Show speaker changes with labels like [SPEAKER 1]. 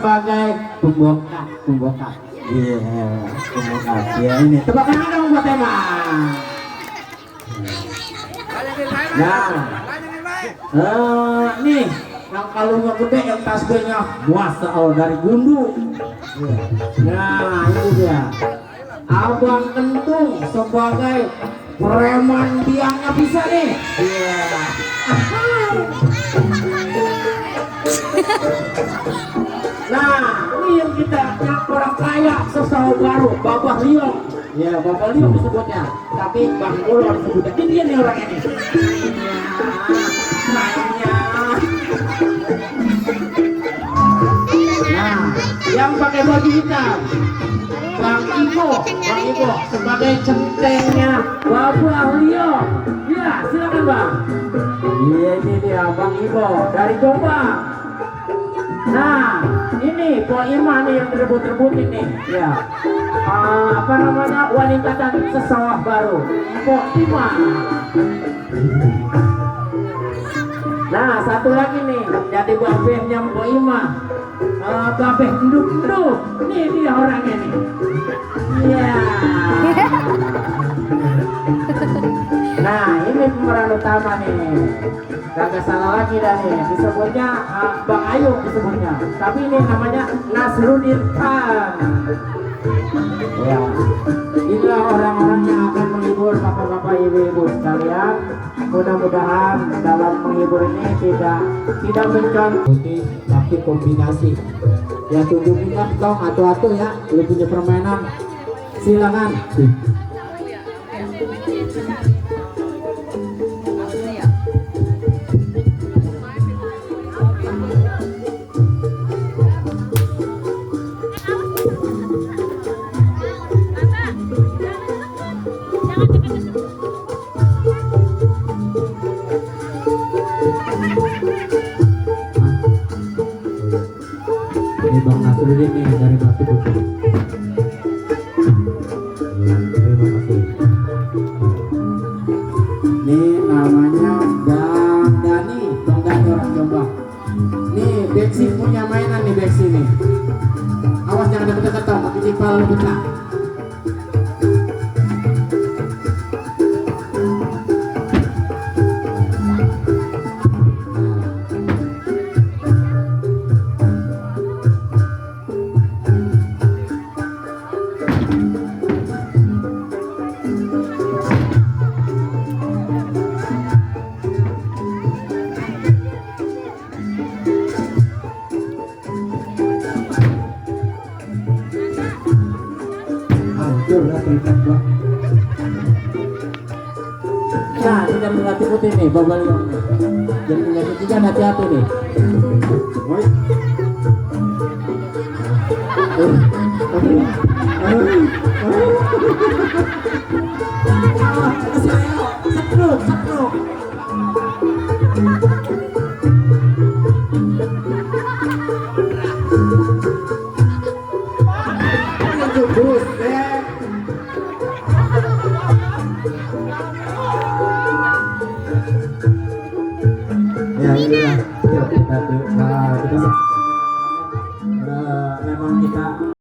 [SPEAKER 1] sebagai pembokat. Iya, pembokat. Ya ini. Tepuk tangan dong buat Emang. Nah, nih yang kalungnya gede, yang tasbihnya Masya Allah dari Gundu. Nah, ini dia Abang Kentung sebagai preman biangnya bisa nih. Iya. Nah, ini yang kita yang orang kaya sesawa baru, Bapak Lio. Ya, Bapak Lio disebutnya. Tapi Bang Ulo disebutnya. Ini dia nih orang ini. Nah, yang pakai baju hitam Bang Ibo sebagai centengnya Bapak Lio. Ya, silakan Bang. Iya, ini dia Bang Ibo dari Jombang. Nah, ini Po Ima nih yang rebut-rebut ini. Ya, apa namanya, wanita cantik sesawah baru, Po Ima. Nah, satu lagi nih, jadi babehnya Po Ima, babeh nduk-nduk. Nih dia orangnya nih. Iya. Nah, ini pemeran utama nih. Gak salah lagi dah nih, disebutnya Bang Ayu disebutnya. Tapi ini namanya Nasruddin Khan. Ya, inilah orang-orang yang akan menghibur bapak-bapak, ibu-ibu sekalian. Mudah-mudahan dalam menghibur ini tidak mencontoh, tapi kombinasi. Ya tunjukin lah dong atu-atu ya, lu punya permainan. Silakan. Ini Bang Nasruddin nih dari Batu Putih. Terima kasih. Ini namanya Bang Dani orang Jombang. Nih Beksi punya mainan nih Beksi nih. Awas jangan deket-deket tau, tapi cipal lu pecah. Nah, ini dari Batu Putih nih, Bapak Liong. Jadi punya ketiga hati-hati nih. Setruk. Ya, kita